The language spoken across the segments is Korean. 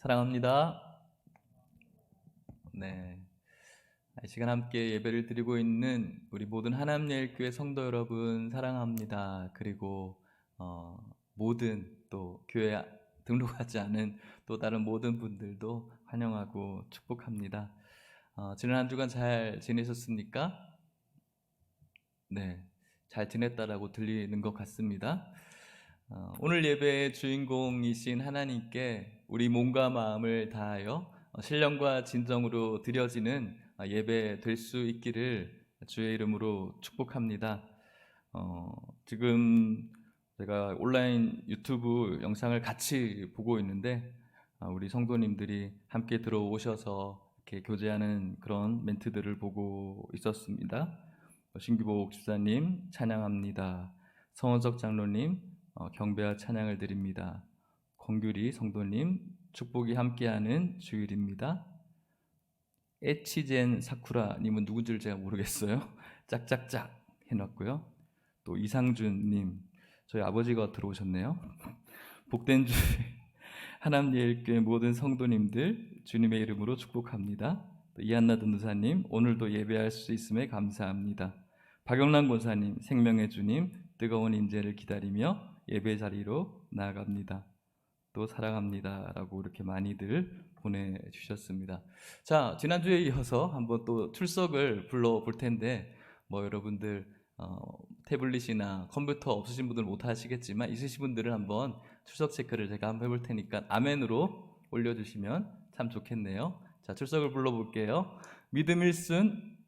사랑합니다. 네, 이 시간 함께 예배를 드리고 있는 우리 모든 하남예일교회 성도 여러분 사랑합니다. 그리고 모든 또 교회 등록하지 않은 또 다른 모든 분들도 환영하고 축복합니다. 지난 한 주간 잘 지내셨습니까? 네, 잘 지냈다라고 들리는 것 같습니다. 오늘 예배의 주인공이신 하나님께 우리 몸과 마음을 다하여 신령과 진정으로 드려지는 예배 될 수 있기를 주의 이름으로 축복합니다. 지금 제가 온라인 유튜브 영상을 같이 보고 있는데 우리 성도님들이 함께 들어오셔서 이렇게 교제하는 그런 멘트들을 보고 있었습니다. 신규복 집사님 찬양합니다. 성원석 장로님 경배와 찬양을 드립니다. 권규리 성도님 축복이 함께하는 주일입니다. 에치젠 사쿠라님은 누군지를 제가 모르겠어요. 짝짝짝 해놨고요. 또 이상준님 저희 아버지가 들어오셨네요. 복된 주일 하남예일교회 모든 성도님들 주님의 이름으로 축복합니다. 또 이한나 전도사님 오늘도 예배할 수 있음에 감사합니다. 박영란 권사님 생명의 주님 뜨거운 임재를 기다리며 예배 자리로 나아갑니다. 또 사랑합니다 라고 이렇게 많이들 보내주셨습니다. 자, 지난주에 이어서 한번 또 출석을 불러볼 텐데 여러분들 태블릿이나 컴퓨터 없으신 분들 못 하시겠지만 있으신 분들은 한번 출석 체크를 제가 한번 해볼 테니까 아멘으로 올려주시면 참 좋겠네요. 자, 출석을 불러볼게요. 믿음 1순,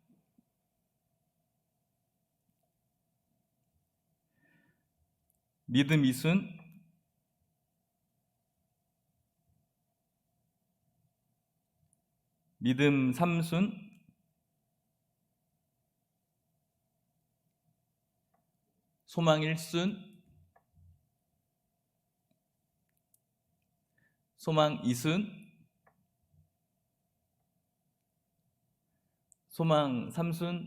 믿음 2순, 믿음 3순, 소망 1순, 소망 2순, 소망 3순,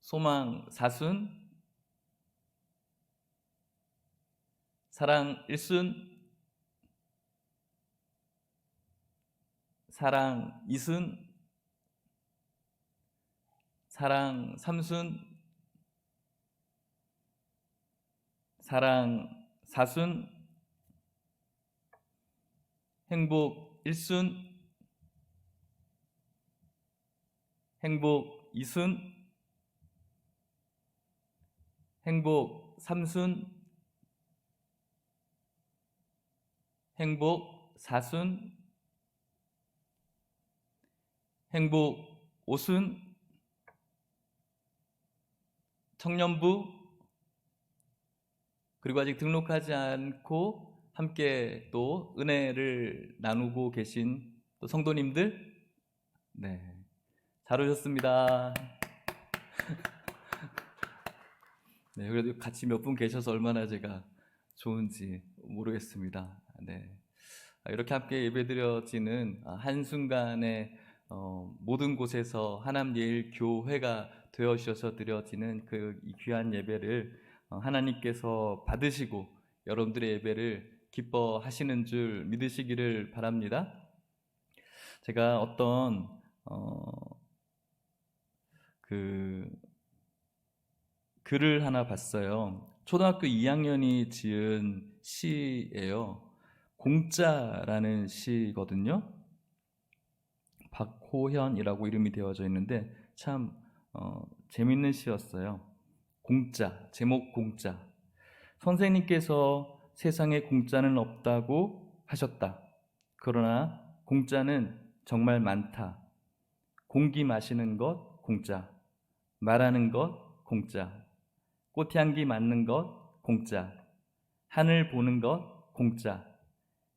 소망 4순, 사랑 1순, 사랑 2순, 사랑 3순, 사랑 4순, 행복 1순, 행복 2순, 행복 3순, 행복 4순, 행복 5순, 청년부, 그리고 아직 등록하지 않고 함께 또 은혜를 나누고 계신 또 성도님들, 네, 잘 오셨습니다. 네, 그래도 같이 몇 분 계셔서 얼마나 제가 좋은지 모르겠습니다. 네, 이렇게 함께 예배드려지는 한순간에 모든 곳에서 하남예일교회가 되어주셔서 드려지는 그 귀한 예배를 하나님께서 받으시고 여러분들의 예배를 기뻐하시는 줄 믿으시기를 바랍니다. 제가 어떤 글을 하나 봤어요. 초등학교 2학년이 지은 시예요. 공짜라는 시거든요. 박호현이라고 이름이 되어져 있는데 참 재밌는 시였어요. 공짜, 제목 공짜. 선생님께서 세상에 공짜는 없다고 하셨다. 그러나 공짜는 정말 많다. 공기 마시는 것 공짜, 말하는 것 공짜, 꽃향기 맡는 것 공짜, 하늘 보는 것 공짜,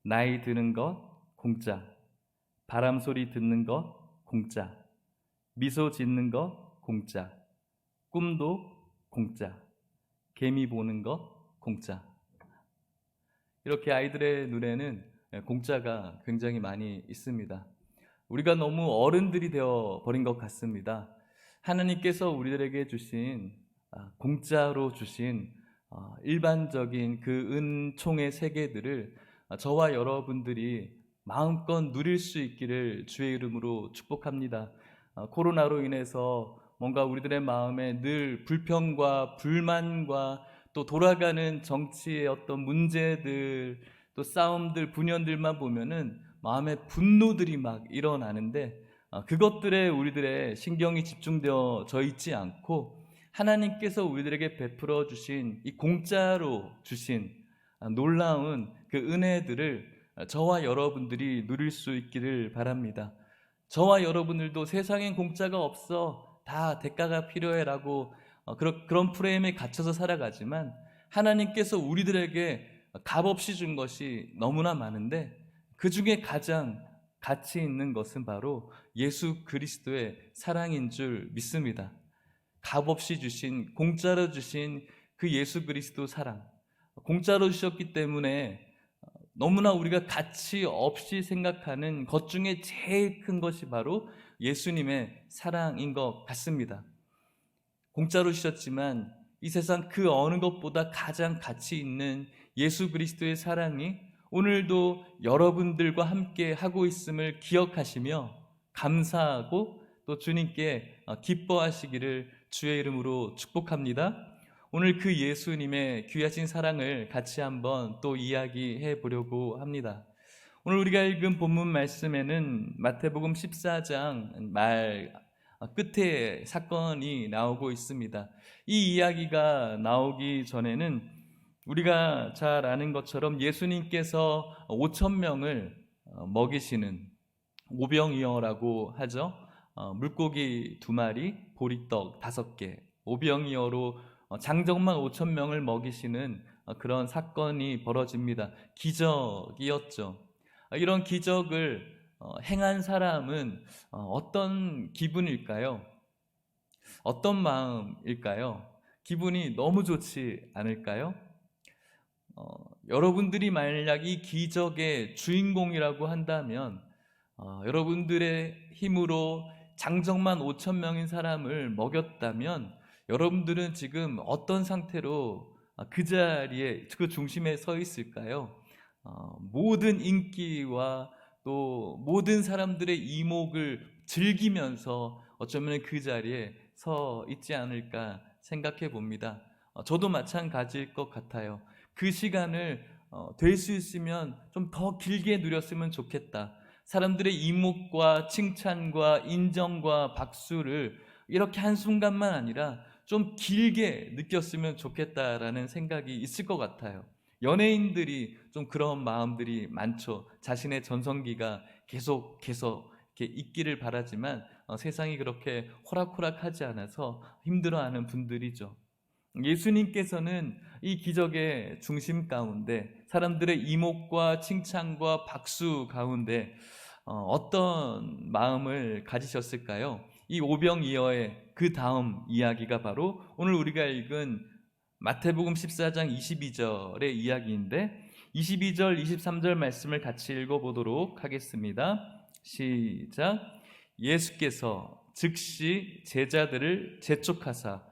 나이 드는 것 공짜, 바람 소리 듣는 것 공짜, 미소 짓는 것 공짜, 꿈도 공짜, 개미 보는 것 공짜. 이렇게 아이들의 눈에는 공짜가 굉장히 많이 있습니다. 우리가 너무 어른들이 되어 버린 것 같습니다. 하나님께서 우리들에게 주신 공짜로 주신 일반적인 그 은총의 세계들을 저와 여러분들이 마음껏 누릴 수 있기를 주의 이름으로 축복합니다. 코로나로 인해서 뭔가 우리들의 마음에 늘 불평과 불만과 또 돌아가는 정치의 어떤 문제들, 또 싸움들, 분연들만 보면은 마음에 분노들이 막 일어나는데, 그것들에 우리들의 신경이 집중되어 있지 않고 하나님께서 우리들에게 베풀어 주신 이 공짜로 주신 놀라운 그 은혜들을 저와 여러분들이 누릴 수 있기를 바랍니다. 저와 여러분들도 세상엔 공짜가 없어, 다 대가가 필요해라고 그런 프레임에 갇혀서 살아가지만, 하나님께서 우리들에게 값없이 준 것이 너무나 많은데 그 중에 가장 가치 있는 것은 바로 예수 그리스도의 사랑인 줄 믿습니다. 값없이 주신, 공짜로 주신 그 예수 그리스도 사랑, 공짜로 주셨기 때문에 너무나 우리가 가치 없이 생각하는 것 중에 제일 큰 것이 바로 예수님의 사랑인 것 같습니다. 공짜로 주셨지만 이 세상 그 어느 것보다 가장 가치 있는 예수 그리스도의 사랑이 오늘도 여러분들과 함께 하고 있음을 기억하시며 감사하고 또 주님께 기뻐하시기를 주의 이름으로 축복합니다. 오늘 그 예수님의 귀하신 사랑을 같이 한번 또 이야기해 보려고 합니다. 오늘 우리가 읽은 본문 말씀에는 마태복음 14장 말 끝에 사건이 나오고 있습니다. 이 이야기가 나오기 전에는 우리가 잘 아는 것처럼 예수님께서 5,000명을 먹이시는 오병이어라고 하죠. 물고기 2마리, 보리떡 5개, 오병이어로 장정만 5,000명을 먹이시는 그런 사건이 벌어집니다. 기적이었죠. 이런 기적을 행한 사람은 어떤 기분일까요? 어떤 마음일까요? 기분이 너무 좋지 않을까요? 여러분들이 만약 이 기적의 주인공이라고 한다면 여러분들의 힘으로 장정만 5,000명인 사람을 먹였다면 여러분들은 지금 어떤 상태로 그 자리에, 그 중심에 서 있을까요? 모든 인기와 또 모든 사람들의 이목을 즐기면서 어쩌면 그 자리에 서 있지 않을까 생각해 봅니다. 저도 마찬가지일 것 같아요. 그 시간을 될 수 있으면 좀 더 길게 누렸으면 좋겠다. 사람들의 이목과 칭찬과 인정과 박수를 이렇게 한순간만 아니라 좀 길게 느꼈으면 좋겠다라는 생각이 있을 것 같아요. 연예인들이 좀 그런 마음들이 많죠. 자신의 전성기가 계속해서 이렇게 있기를 바라지만 세상이 그렇게 호락호락하지 않아서 힘들어하는 분들이죠. 예수님께서는 이 기적의 중심 가운데, 사람들의 이목과 칭찬과 박수 가운데 어떤 마음을 가지셨을까요? 이 오병이어의 그 다음 이야기가 바로 오늘 우리가 읽은 마태복음 14장 22절의 이야기인데, 22절, 23절 말씀을 같이 읽어보도록 하겠습니다. 시작. 예수께서 즉시 제자들을 재촉하사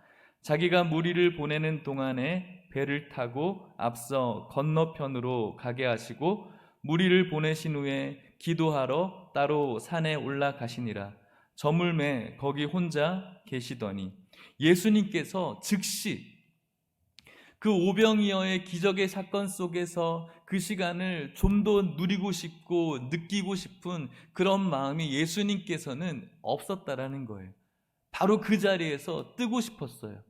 자기가 무리를 보내는 동안에 배를 타고 앞서 건너편으로 가게 하시고 무리를 보내신 후에 기도하러 따로 산에 올라가시니라. 저물매 거기 혼자 계시더니 예수님께서 즉시 그 오병이어의 기적의 사건 속에서 그 시간을 좀 더 누리고 싶고 느끼고 싶은 그런 마음이 예수님께서는 없었다라는 거예요. 바로 그 자리에서 뜨고 싶었어요.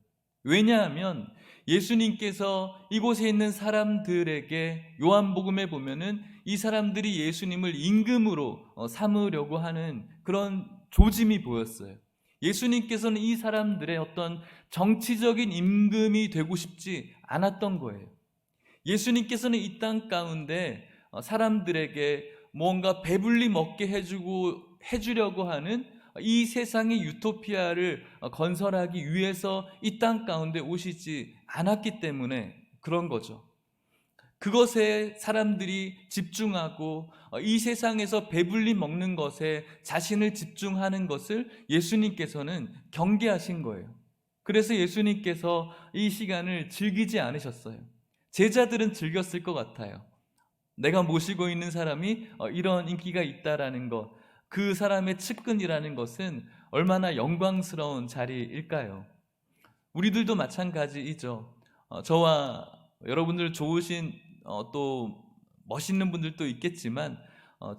왜냐하면 예수님께서 이곳에 있는 사람들에게 요한복음에 보면은 이 사람들이 예수님을 임금으로 삼으려고 하는 그런 조짐이 보였어요. 예수님께서는 이 사람들의 어떤 정치적인 임금이 되고 싶지 않았던 거예요. 예수님께서는 이 땅 가운데 사람들에게 뭔가 배불리 먹게 해주려고 하는 이 세상의 유토피아를 건설하기 위해서 이 땅 가운데 오시지 않았기 때문에 그런 거죠. 그것에 사람들이 집중하고 이 세상에서 배불리 먹는 것에 자신을 집중하는 것을 예수님께서는 경계하신 거예요. 그래서 예수님께서 이 시간을 즐기지 않으셨어요. 제자들은 즐겼을 것 같아요. 내가 모시고 있는 사람이 이런 인기가 있다라는 것, 그 사람의 측근이라는 것은 얼마나 영광스러운 자리일까요? 우리들도 마찬가지이죠. 저와 여러분들 좋으신 또 멋있는 분들도 있겠지만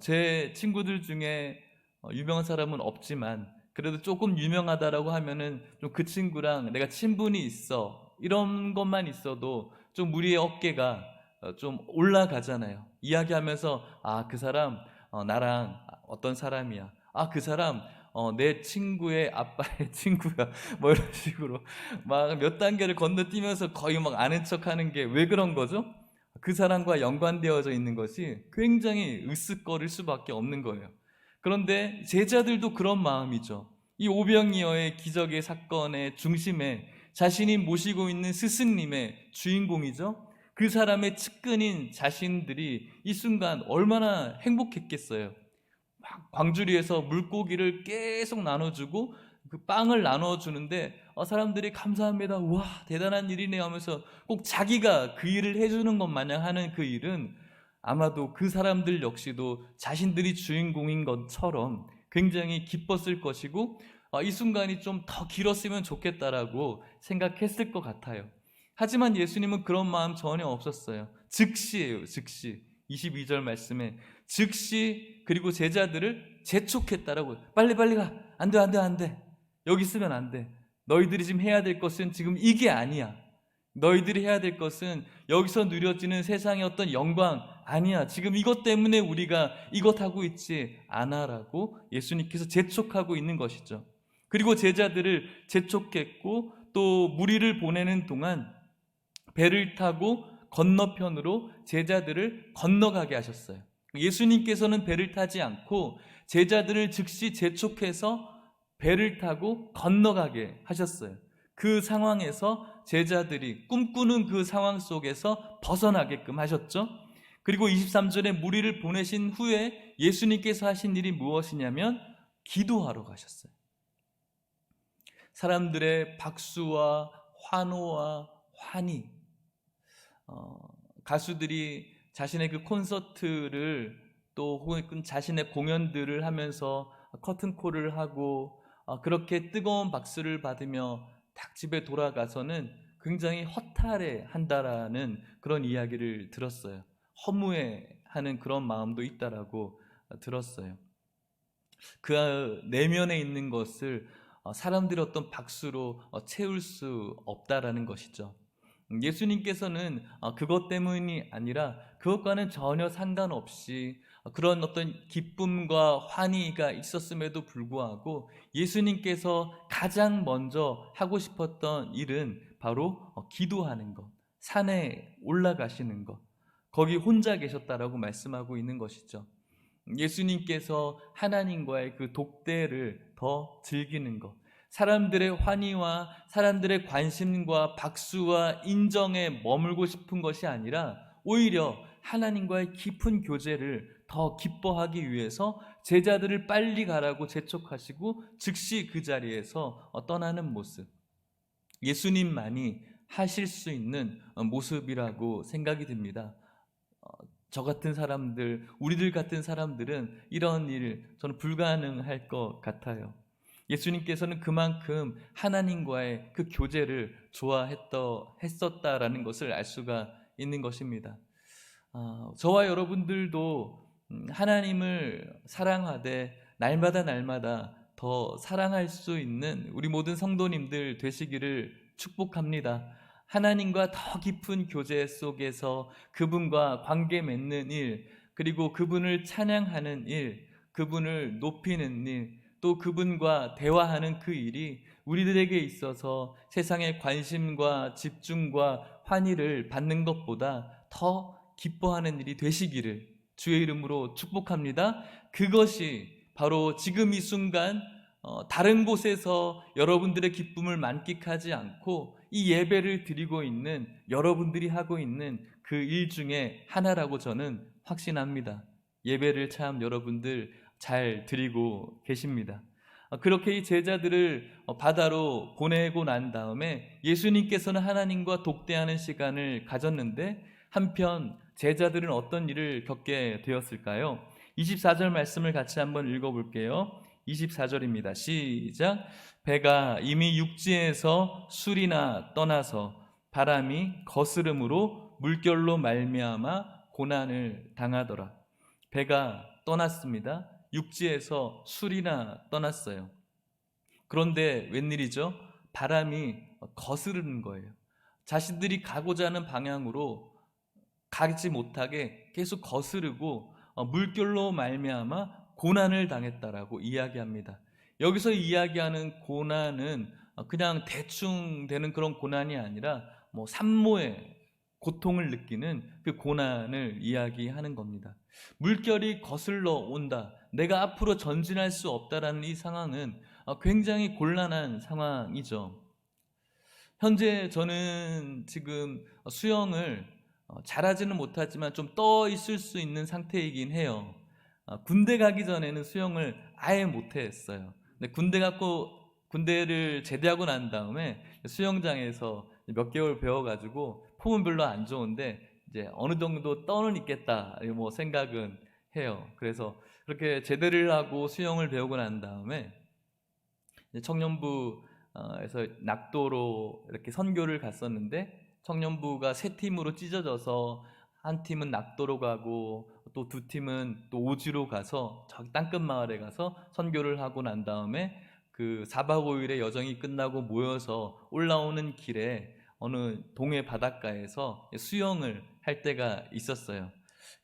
제 친구들 중에 유명한 사람은 없지만 그래도 조금 유명하다라고 하면은 좀 그 친구랑 내가 친분이 있어 이런 것만 있어도 좀 우리의 어깨가 좀 올라가잖아요. 이야기하면서 그 사람 나랑 어떤 사람이야. 그 사람 내 친구의 아빠의 친구야. 뭐 이런 식으로 막 몇 단계를 건너뛰면서 거의 막 아는 척하는 게 왜 그런 거죠? 그 사람과 연관되어져 있는 것이 굉장히 으쓱거릴 수밖에 없는 거예요. 그런데 제자들도 그런 마음이죠. 이 오병이어의 기적의 사건의 중심에 자신이 모시고 있는 스승님의 주인공이죠. 그 사람의 측근인 자신들이 이 순간 얼마나 행복했겠어요. 막 광주리에서 물고기를 계속 나눠주고 그 빵을 나눠주는데 사람들이 감사합니다. 와 대단한 일이네 하면서 꼭 자기가 그 일을 해주는 것 마냥 하는 그 일은 아마도 그 사람들 역시도 자신들이 주인공인 것처럼 굉장히 기뻤을 것이고 이 순간이 좀 더 길었으면 좋겠다라고 생각했을 것 같아요. 하지만 예수님은 그런 마음 전혀 없었어요. 즉시예요, 즉시. 22절 말씀에 즉시 그리고 제자들을 재촉했다라고. 빨리 가. 안 돼, 안 돼, 안 돼. 여기 있으면 안 돼. 너희들이 지금 해야 될 것은 지금 이게 아니야. 너희들이 해야 될 것은 여기서 누려지는 세상의 어떤 영광 아니야. 지금 이것 때문에 우리가 이것 하고 있지 않아라고 예수님께서 재촉하고 있는 것이죠. 그리고 제자들을 재촉했고 또 무리를 보내는 동안 배를 타고 건너편으로 제자들을 건너가게 하셨어요. 예수님께서는 배를 타지 않고 제자들을 즉시 재촉해서 배를 타고 건너가게 하셨어요. 그 상황에서 제자들이 꿈꾸는 그 상황 속에서 벗어나게끔 하셨죠. 그리고 23절에 무리를 보내신 후에 예수님께서 하신 일이 무엇이냐면 기도하러 가셨어요. 사람들의 박수와 환호와 환희, 가수들이 자신의 그 콘서트를 또 혹은 자신의 공연들을 하면서 커튼콜을 하고 그렇게 뜨거운 박수를 받으며 딱 집에 돌아가서는 굉장히 허탈해 한다라는 그런 이야기를 들었어요. 허무해하는 그런 마음도 있다라고 들었어요. 그 내면에 있는 것을 사람들의 어떤 박수로 채울 수 없다라는 것이죠. 예수님께서는 그것 때문이 아니라 그것과는 전혀 상관없이 그런 어떤 기쁨과 환희가 있었음에도 불구하고 예수님께서 가장 먼저 하고 싶었던 일은 바로 기도하는 것, 산에 올라가시는 것, 거기 혼자 계셨다라고 말씀하고 있는 것이죠. 예수님께서 하나님과의 그 독대를 더 즐기는 것, 사람들의 환희와 사람들의 관심과 박수와 인정에 머물고 싶은 것이 아니라 오히려 하나님과의 깊은 교제를 더 기뻐하기 위해서 제자들을 빨리 가라고 재촉하시고 즉시 그 자리에서 떠나는 모습, 예수님만이 하실 수 있는 모습이라고 생각이 듭니다. 저 같은 사람들, 우리들 같은 사람들은 이런 일 저는 불가능할 것 같아요. 예수님께서는 그만큼 하나님과의 그 교제를 좋아했었다라는 것을 알 수가 있는 것입니다. 저와 여러분들도 하나님을 사랑하되 날마다 더 사랑할 수 있는 우리 모든 성도님들 되시기를 축복합니다. 하나님과 더 깊은 교제 속에서 그분과 관계 맺는 일, 그리고 그분을 찬양하는 일, 그분을 높이는 일, 또 그분과 대화하는 그 일이 우리들에게 있어서 세상의 관심과 집중과 환희를 받는 것보다 더 기뻐하는 일이 되시기를 주의 이름으로 축복합니다. 그것이 바로 지금 이 순간 다른 곳에서 여러분들의 기쁨을 만끽하지 않고 이 예배를 드리고 있는 여러분들이 하고 있는 그 일 중에 하나라고 저는 확신합니다. 예배를 참 여러분들 잘 드리고 계십니다. 그렇게 이 제자들을 바다로 보내고 난 다음에 예수님께서는 하나님과 독대하는 시간을 가졌는데, 한편 제자들은 어떤 일을 겪게 되었을까요? 24절 말씀을 같이 한번 읽어볼게요. 24절입니다. 시작. 배가 이미 육지에서 술이나 떠나서 바람이 거스름으로 물결로 말미암아 고난을 당하더라. 배가 떠났습니다. 육지에서 술이나 떠났어요. 그런데 웬일이죠? 바람이 거스르는 거예요. 자신들이 가고자 하는 방향으로 가지 못하게 계속 거스르고 물결로 말미암아 고난을 당했다라고 이야기합니다. 여기서 이야기하는 고난은 그냥 대충 되는 그런 고난이 아니라 산모의 고통을 느끼는 그 고난을 이야기하는 겁니다. 물결이 거슬러 온다, 내가 앞으로 전진할 수 없다라는 이 상황은 굉장히 곤란한 상황이죠. 현재 저는 지금 수영을 잘하지는 못하지만 좀 떠 있을 수 있는 상태이긴 해요. 군대 가기 전에는 수영을 아예 못했어요. 근데 군대를 제대하고 난 다음에 수영장에서 몇 개월 배워가지고 폼은 별로 안 좋은데 이제 어느 정도 떠는 있겠다 생각은 해요. 그래서 그렇게 제대를 하고 수영을 배우고 난 다음에 청년부에서 낙도로 이렇게 선교를 갔었는데, 청년부가 세 팀으로 찢어져서 한 팀은 낙도로 가고 또 두 팀은 또 오지로 가서 저기 땅끝 마을에 가서 선교를 하고 난 다음에 그 4박 5일의 여정이 끝나고 모여서 올라오는 길에 어느 동해 바닷가에서 수영을 할 때가 있었어요.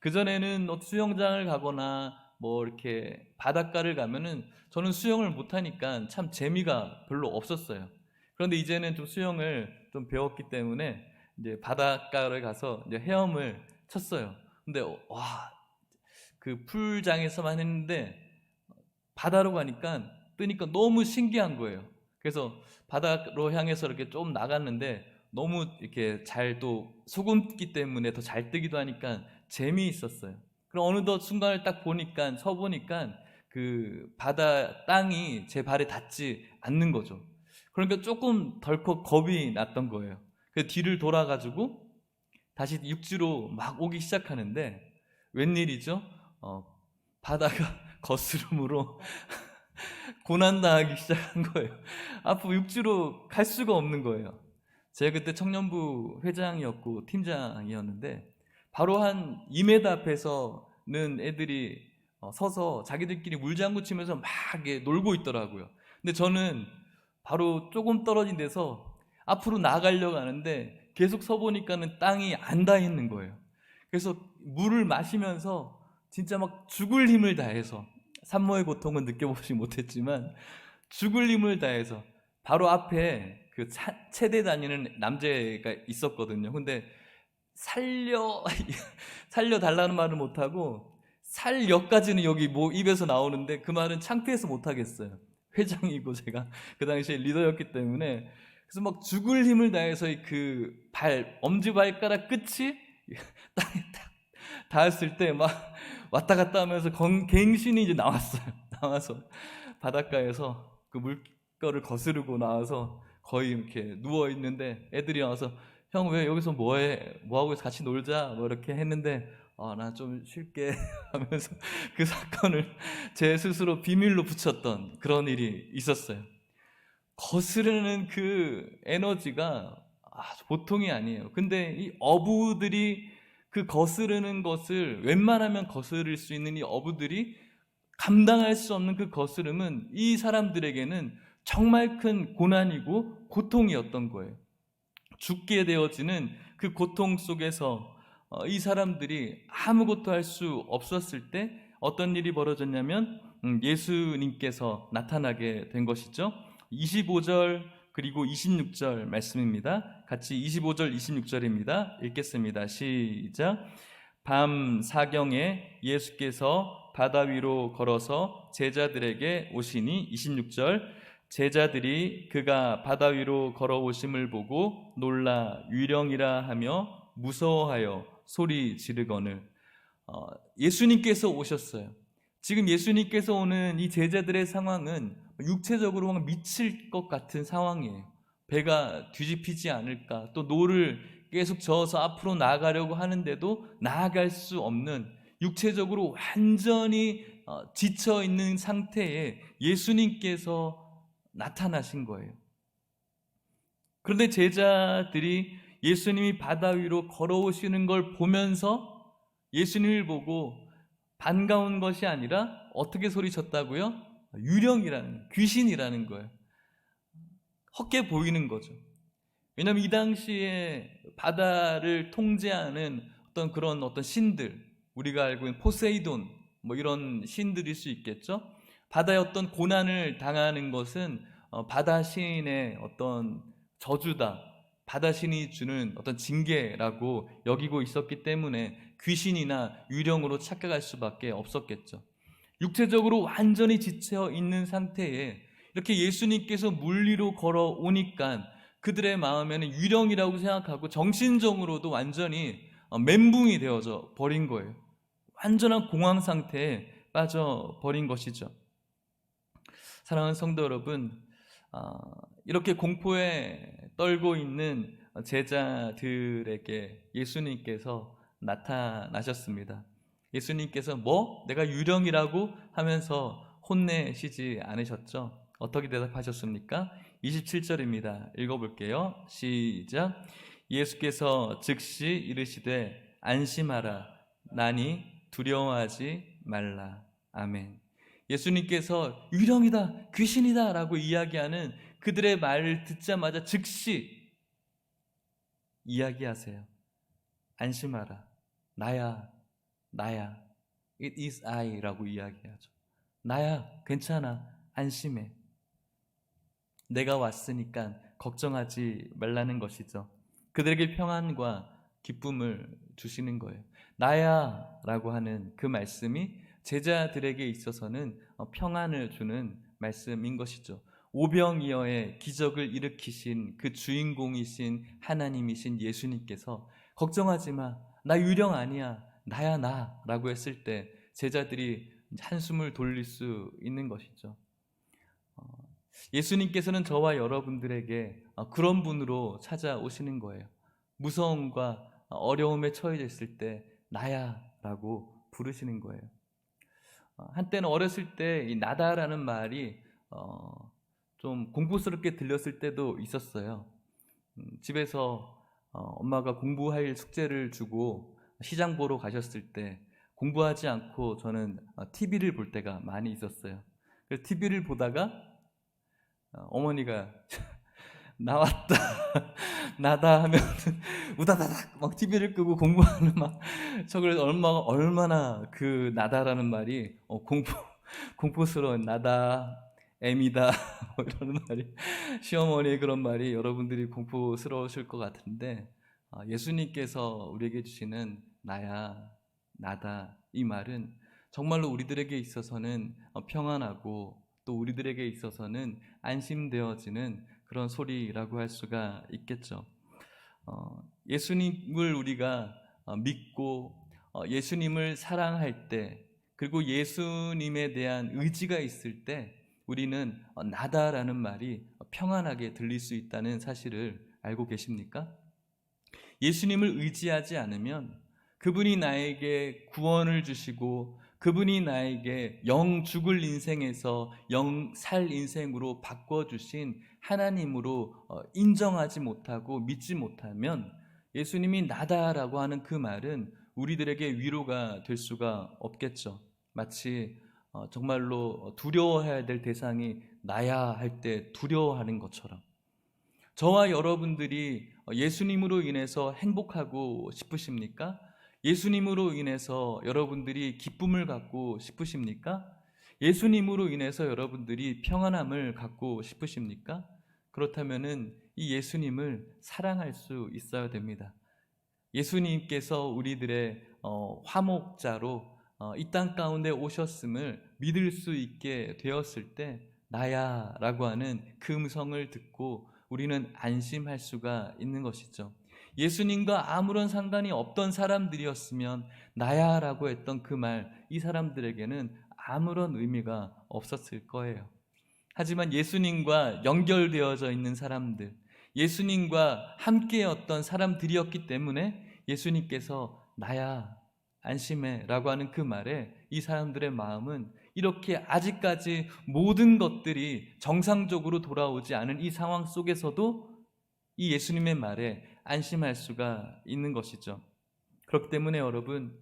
그전에는 수영장을 가거나 이렇게 바닷가를 가면은 저는 수영을 못하니까 참 재미가 별로 없었어요. 그런데 이제는 좀 수영을 좀 배웠기 때문에 이제 바닷가를 가서 이제 헤엄을 쳤어요. 근데 그 풀장에서만 했는데 바다로 가니까 뜨니까 너무 신기한 거예요. 그래서 바다로 향해서 이렇게 좀 나갔는데 너무 이렇게 잘 또 소금기 때문에 더 잘 뜨기도 하니까 재미있었어요. 그럼 어느덧 순간을 딱 보니까 서보니까 그 바다 땅이 제 발에 닿지 않는 거죠. 그러니까 조금 덜컥 겁이 났던 거예요. 그래서 뒤를 돌아가지고 다시 육지로 막 오기 시작하는데 웬일이죠? 바다가 거스름으로 고난당하기 시작한 거예요. 앞으로 육지로 갈 수가 없는 거예요. 제가 그때 청년부 회장이었고 팀장이었는데 바로 한 2m 앞에서는 애들이 서서 자기들끼리 물장구 치면서 막 놀고 있더라고요. 근데 저는 바로 조금 떨어진 데서 앞으로 나가려고 하는데 계속 서보니까는 땅이 안 닿아 있는 거예요. 그래서 물을 마시면서 진짜 막 죽을 힘을 다해서, 산모의 고통은 느껴보지 못했지만 죽을 힘을 다해서 바로 앞에 그 체대 다니는 남자가 있었거든요. 근데 살려달라는 말은 못하고 살려까지는 여기 입에서 나오는데 그 말은 창피해서 못하겠어요. 회장이고 제가 그 당시에 리더였기 때문에. 그래서 막 죽을 힘을 다해서 그 엄지발가락 끝이 땅에 딱 닿았을 때 막 왔다 갔다 하면서 갱신이 이제 나왔어요. 나와서 바닷가에서 그 물결을 거스르고 나와서 거의 이렇게 누워 있는데 애들이 와서 형 왜 여기서 뭐하고 같이 놀자 이렇게 했는데 나 좀 쉴게 하면서 그 사건을 제 스스로 비밀로 붙였던 그런 일이 있었어요. 거스르는 그 에너지가 보통이 아니에요. 근데 이 어부들이 그 거스르는 것을 웬만하면 거스를 수 있는 이 어부들이 감당할 수 없는 그 거스름은 이 사람들에게는 정말 큰 고난이고 고통이었던 거예요. 죽게 되어지는 그 고통 속에서 이 사람들이 아무것도 할 수 없었을 때 어떤 일이 벌어졌냐면 예수님께서 나타나게 된 것이죠. 25절 그리고 26절 말씀입니다. 같이 25절 26절입니다. 읽겠습니다. 시작. 밤 사경에 예수께서 바다 위로 걸어서 제자들에게 오시니, 26절, 제자들이 그가 바다 위로 걸어오심을 보고 놀라 유령이라 하며 무서워하여 소리 지르거늘. 예수님께서 오셨어요. 지금 예수님께서 오는 이 제자들의 상황은 육체적으로 막 미칠 것 같은 상황이에요. 배가 뒤집히지 않을까, 또 노를 계속 저어서 앞으로 나아가려고 하는데도 나아갈 수 없는, 육체적으로 완전히 지쳐 있는 상태에 예수님께서 나타나신 거예요. 그런데 제자들이 예수님이 바다 위로 걸어오시는 걸 보면서 예수님을 보고 반가운 것이 아니라 어떻게 소리쳤다고요? 유령이라는, 귀신이라는 거예요. 헛게 보이는 거죠. 왜냐하면 이 당시에 바다를 통제하는 어떤 신들, 우리가 알고 있는 포세이돈, 뭐 이런 신들일 수 있겠죠. 바다의 어떤 고난을 당하는 것은 바다 신의 어떤 저주다, 바다 신이 주는 어떤 징계라고 여기고 있었기 때문에 귀신이나 유령으로 착각할 수밖에 없었겠죠. 육체적으로 완전히 지쳐 있는 상태에 이렇게 예수님께서 물 위로 걸어오니까 그들의 마음에는 유령이라고 생각하고 정신적으로도 완전히 멘붕이 되어져 버린 거예요. 완전한 공황 상태에 빠져버린 것이죠. 사랑하는 성도 여러분, 이렇게 공포에 떨고 있는 제자들에게 예수님께서 나타나셨습니다. 예수님께서 내가 유령이라고 하면서 혼내시지 않으셨죠? 어떻게 대답하셨습니까? 27절입니다. 읽어볼게요. 시작. 예수께서 즉시 이르시되 안심하라. 나니 두려워하지 말라. 아멘. 예수님께서 유령이다, 귀신이다 라고 이야기하는 그들의 말을 듣자마자 즉시 이야기하세요. 안심하라. 나야. It is I 라고 이야기하죠. 나야, 괜찮아, 안심해. 내가 왔으니까 걱정하지 말라는 것이죠. 그들에게 평안과 기쁨을 주시는 거예요. 나야 라고 하는 그 말씀이 제자들에게 있어서는 평안을 주는 말씀인 것이죠. 오병이어의 기적을 일으키신 그 주인공이신 하나님이신 예수님께서 걱정하지 마, 나 유령 아니야, 나야 나 라고 했을 때 제자들이 한숨을 돌릴 수 있는 것이죠. 예수님께서는 저와 여러분들에게 그런 분으로 찾아오시는 거예요. 무서움과 어려움에 처해져 있을 때 나야 라고 부르시는 거예요. 한때는 어렸을 때 이 나다라는 말이 좀 공부스럽게 들렸을 때도 있었어요. 집에서 엄마가 공부할 숙제를 주고 시장 보러 가셨을 때 공부하지 않고 저는 TV를 볼 때가 많이 있었어요. 그래서 TV를 보다가 어머니가 나왔다 나다 하면 우다다닥 막 TV를 끄고 공부하는 막 저걸 얼마나 그 나다라는 말이 공포스러운 나다, 애미다 뭐 이런 말이, 시어머니의 그런 말이 여러분들이 공포스러우실 것 같은데 예수님께서 우리에게 주시는 나야, 나다 이 말은 정말로 우리들에게 있어서는 평안하고 또 우리들에게 있어서는 안심되어지는 그런 소리라고 할 수가 있겠죠. 예수님을 우리가 믿고 예수님을 사랑할 때, 그리고 예수님에 대한 의지가 있을 때 우리는 나다라는 말이 평안하게 들릴 수 있다는 사실을 알고 계십니까? 예수님을 의지하지 않으면 그분이 나에게 구원을 주시고 그분이 나에게 영 죽을 인생에서 영 살 인생으로 바꿔주신 하나님으로 인정하지 못하고 믿지 못하면 예수님이 나다라고 하는 그 말은 우리들에게 위로가 될 수가 없겠죠. 마치 정말로 두려워해야 될 대상이 나야 할 때 두려워하는 것처럼, 저와 여러분들이 예수님으로 인해서 행복하고 싶으십니까? 예수님으로 인해서 여러분들이 기쁨을 갖고 싶으십니까? 예수님으로 인해서 여러분들이 평안함을 갖고 싶으십니까? 그렇다면은 이 예수님을 사랑할 수 있어야 됩니다. 예수님께서 우리들의 화목자로 이 땅 가운데 오셨음을 믿을 수 있게 되었을 때 나야 라고 하는 그 음성을 듣고 우리는 안심할 수가 있는 것이죠. 예수님과 아무런 상관이 없던 사람들이었으면 나야 라고 했던 그 말, 이 사람들에게는 아무런 의미가 없었을 거예요. 하지만 예수님과 연결되어져 있는 사람들, 예수님과 함께였던 사람들이었기 때문에 예수님께서 나야 안심해 라고 하는 그 말에 이 사람들의 마음은 이렇게 아직까지 모든 것들이 정상적으로 돌아오지 않은 이 상황 속에서도 이 예수님의 말에 안심할 수가 있는 것이죠. 그렇기 때문에 여러분,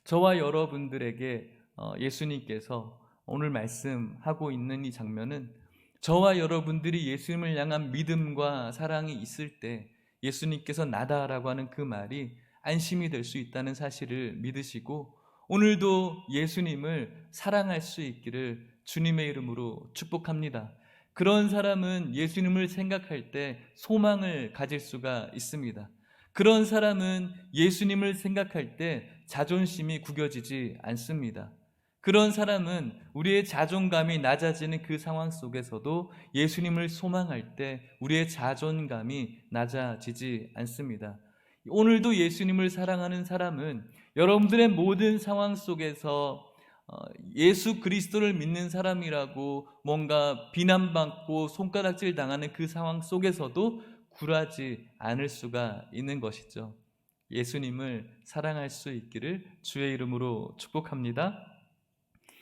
저와 여러분들에게 예수님께서 오늘 말씀하고 있는 이 장면은 저와 여러분들이 예수님을 향한 믿음과 사랑이 있을 때 예수님께서 나다라고 하는 그 말이 안심이 될 수 있다는 사실을 믿으시고 오늘도 예수님을 사랑할 수 있기를 주님의 이름으로 축복합니다. 그런 사람은 예수님을 생각할 때 소망을 가질 수가 있습니다. 그런 사람은 예수님을 생각할 때 자존심이 구겨지지 않습니다. 그런 사람은 우리의 자존감이 낮아지는 그 상황 속에서도 예수님을 소망할 때 우리의 자존감이 낮아지지 않습니다. 오늘도 예수님을 사랑하는 사람은 여러분들의 모든 상황 속에서 예수 그리스도를 믿는 사람이라고 뭔가 비난받고 손가락질 당하는 그 상황 속에서도 굴하지 않을 수가 있는 것이죠. 예수님을 사랑할 수 있기를 주의 이름으로 축복합니다.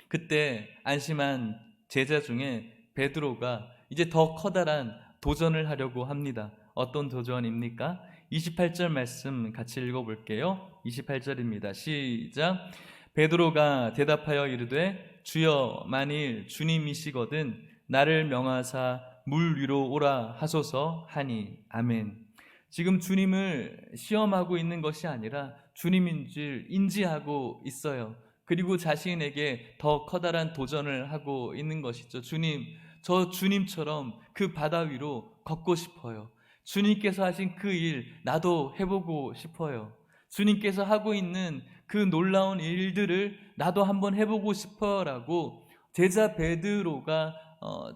그때 안심한 제자 중에 베드로가 이제 더 커다란 도전을 하려고 합니다. 어떤 도전입니까? 28절 말씀 같이 읽어볼게요. 28절입니다. 시작. 베드로가 대답하여 이르되 주여 만일 주님이시거든 나를 명하사 물 위로 오라 하소서 하니 아멘. 지금 주님을 시험하고 있는 것이 아니라 주님인 줄 인지하고 있어요. 그리고 자신에게 더 커다란 도전을 하고 있는 것이죠. 주님, 저 주님처럼 그 바다 위로 걷고 싶어요. 주님께서 하신 그 일 나도 해보고 싶어요. 주님께서 하고 있는 그 놀라운 일들을 나도 한번 해보고 싶어라고 제자 베드로가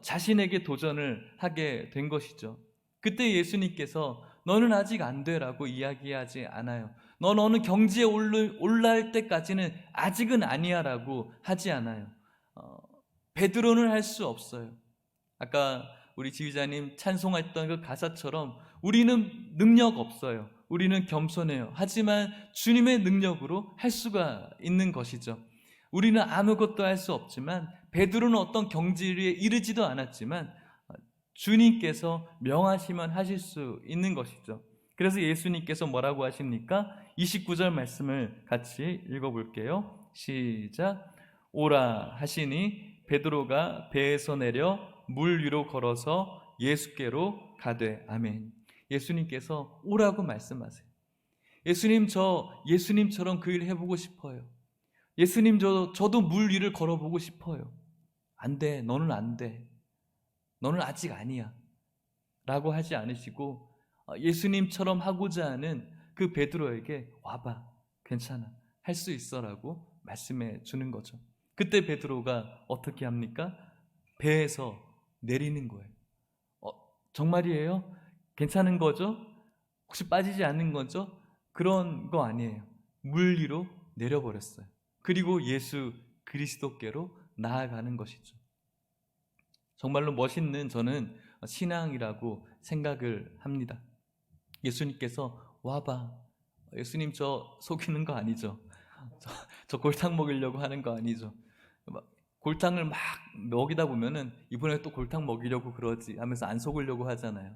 자신에게 도전을 하게 된 것이죠. 그때 예수님께서 너는 아직 안 돼라고 이야기하지 않아요. 넌 어느 경지에 올라올 때까지는 아직은 아니야 라고 하지 않아요. 베드로는 할 수 없어요. 아까 우리 지휘자님 찬송했던 그 가사처럼 우리는 능력 없어요. 우리는 겸손해요. 하지만 주님의 능력으로 할 수가 있는 것이죠. 우리는 아무것도 할 수 없지만 베드로는 어떤 경지에 이르지도 않았지만 주님께서 명하시면 하실 수 있는 것이죠. 그래서 예수님께서 뭐라고 하십니까? 29절 말씀을 같이 읽어볼게요. 시작. 오라 하시니 베드로가 배에서 내려 물 위로 걸어서 예수께로 가되 아멘. 예수님께서 오라고 말씀하세요. 예수님, 저 예수님처럼 그 일 해보고 싶어요. 예수님, 저도 물 위를 걸어보고 싶어요. 안 돼, 너는 안 돼. 너는 아직 아니야 라고 하지 않으시고 예수님처럼 하고자 하는 그 베드로에게 와봐, 괜찮아, 할 수 있어 라고 말씀해 주는 거죠. 그때 베드로가 어떻게 합니까? 배에서 내리는 거예요. 정말이에요? 괜찮은 거죠? 혹시 빠지지 않는 거죠? 그런 거 아니에요. 물 위로 내려버렸어요. 그리고 예수 그리스도께로 나아가는 것이죠. 정말로 멋있는 저는 신앙이라고 생각을 합니다. 예수님께서 와봐. 예수님 저 속이는 거 아니죠? 저 골탕 먹이려고 하는 거 아니죠? 골탕을 막 먹이다 보면은 이번에 또 골탕 먹이려고 그러지 하면서 안 속으려고 하잖아요.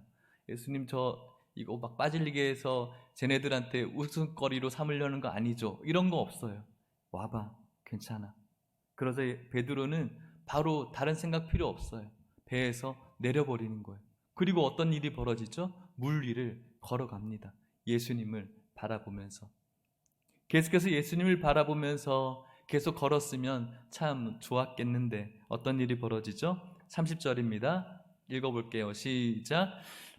예수님 저 이거 막 빠질리게 해서 쟤네들한테 웃음거리로 삼으려는 거 아니죠? 이런 거 없어요. 와봐, 괜찮아. 그러자 베드로는 바로 다른 생각 필요 없어요. 배에서 내려버리는 거예요. 그리고 어떤 일이 벌어지죠? 물 위를 걸어갑니다. 예수님을 바라보면서. 계속해서 예수님을 바라보면서 계속 걸었으면 참 좋았겠는데 어떤 일이 벌어지죠? 30절입니다. 읽어볼게요. 시작.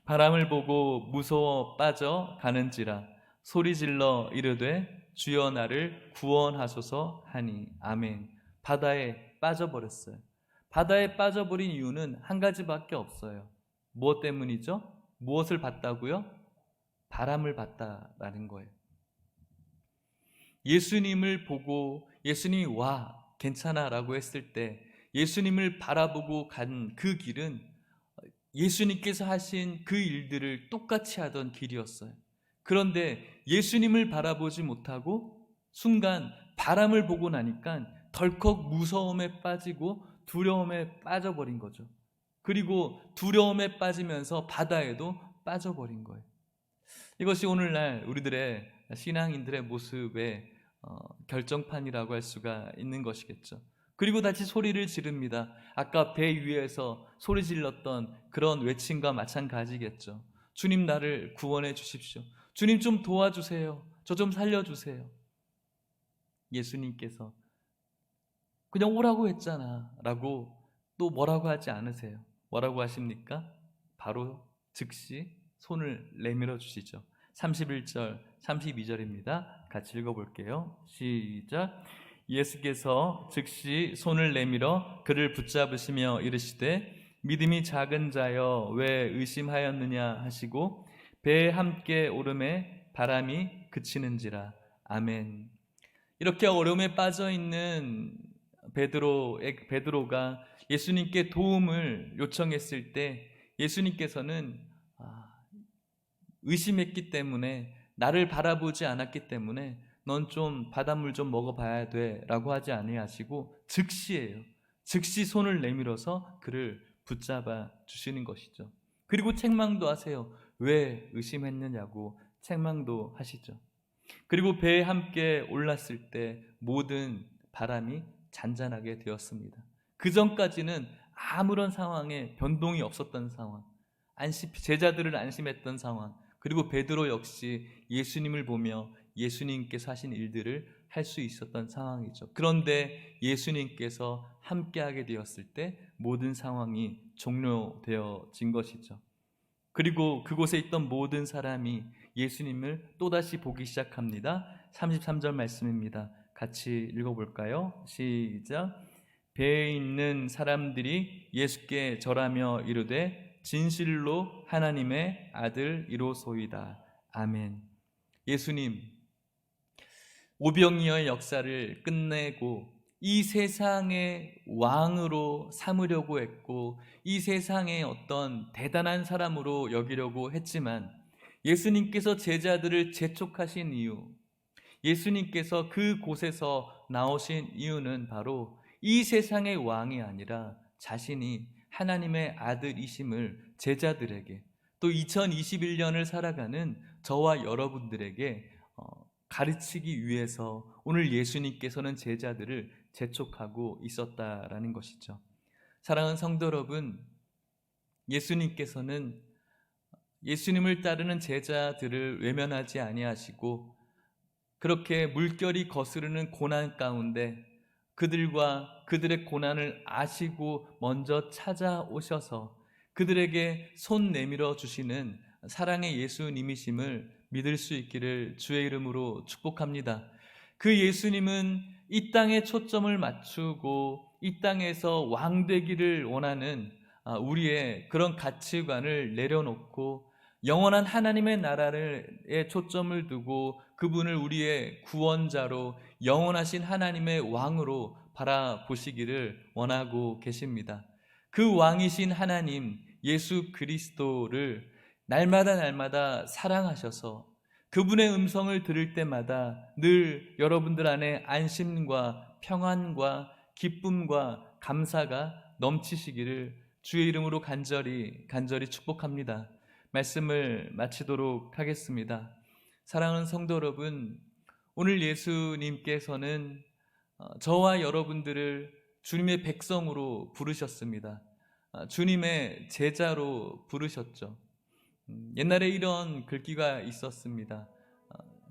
바람을 보고 무서워 빠져 가는지라 소리질러 이르되 주여 나를 구원하소서 하니 아멘. 바다에 빠져버렸어요. 바다에 빠져버린 이유는 한 가지밖에 없어요. 무엇 때문이죠? 무엇을 봤다고요? 바람을 봤다라는 거예요. 예수님을 보고 예수님이 와, 괜찮아 라고 했을 때 예수님을 바라보고 간 그 길은 예수님께서 하신 그 일들을 똑같이 하던 길이었어요. 그런데 예수님을 바라보지 못하고 순간 바람을 보고 나니까 덜컥 무서움에 빠지고 두려움에 빠져버린 거죠. 그리고 두려움에 빠지면서 바다에도 빠져버린 거예요. 이것이 오늘날 우리들의 신앙인들의 모습의 결정판이라고 할 수가 있는 것이겠죠. 그리고 다시 소리를 지릅니다. 아까 배 위에서 소리 질렀던 그런 외침과 마찬가지겠죠. 주님, 나를 구원해 주십시오. 주님, 좀 도와주세요. 저 좀 살려주세요. 예수님께서 그냥 오라고 했잖아 라고 또 뭐라고 하지 않으세요. 뭐라고 하십니까? 바로 즉시 손을 내밀어 주시죠. 31절, 32절입니다. 같이 읽어볼게요. 시작. 예수께서 즉시 손을 내밀어 그를 붙잡으시며 이르시되 믿음이 작은 자여 왜 의심하였느냐 하시고 배에 함께 오름에 바람이 그치는지라. 아멘. 이렇게 어려움에 빠져 있는 베드로가 예수님께 도움을 요청했을 때 예수님께서는 의심했기 때문에, 나를 바라보지 않았기 때문에 넌 좀 바닷물 좀 먹어봐야 돼 라고 하지 아니하시고 즉시예요. 즉시 손을 내밀어서 그를 붙잡아 주시는 것이죠. 그리고 책망도 하세요. 왜 의심했느냐고 책망도 하시죠. 그리고 배에 함께 올랐을 때 모든 바람이 잔잔하게 되었습니다. 그 전까지는 아무런 상황에 변동이 없었던 상황, 제자들을 안심했던 상황, 그리고 베드로 역시 예수님을 보며 예수님께서 하신 일들을 할 수 있었던 상황이죠. 그런데 예수님께서 함께하게 되었을 때 모든 상황이 종료되어진 것이죠. 그리고 그곳에 있던 모든 사람이 예수님을 또다시 보기 시작합니다. 33절 말씀입니다. 같이 읽어볼까요? 시작. 배에 있는 사람들이 예수께 절하며 이르되 진실로 하나님의 아들이로소이다. 아멘. 예수님, 오병이어의 역사를 끝내고 이 세상의 왕으로 삼으려고 했고 이 세상의 어떤 대단한 사람으로 여기려고 했지만 예수님께서 제자들을 재촉하신 이유, 예수님께서 그곳에서 나오신 이유는 바로 이 세상의 왕이 아니라 자신이 하나님의 아들이심을 제자들에게, 또 2021년을 살아가는 저와 여러분들에게 가르치기 위해서 오늘 예수님께서는 제자들을 재촉하고 있었다라는 것이죠. 사랑하는 성도 여러분, 예수님께서는 예수님을 따르는 제자들을 외면하지 아니하시고 그렇게 물결이 거스르는 고난 가운데 그들과 그들의 고난을 아시고 먼저 찾아오셔서 그들에게 손 내밀어 주시는 사랑의 예수님이심을 믿을 수 있기를 주의 이름으로 축복합니다. 그 예수님은 이 땅에 초점을 맞추고 이 땅에서 왕 되기를 원하는 우리의 그런 가치관을 내려놓고 영원한 하나님의 나라에 초점을 두고 그분을 우리의 구원자로 영원하신 하나님의 왕으로 바라보시기를 원하고 계십니다. 그 왕이신 하나님 예수 그리스도를 날마다 사랑하셔서 그분의 음성을 들을 때마다 늘 여러분들 안에 안심과 평안과 기쁨과 감사가 넘치시기를 주의 이름으로 간절히 축복합니다. 말씀을 마치도록 하겠습니다. 사랑하는 성도 여러분, 오늘 예수님께서는 저와 여러분들을 주님의 백성으로 부르셨습니다. 주님의 제자로 부르셨죠. 옛날에 이런 글귀가 있었습니다.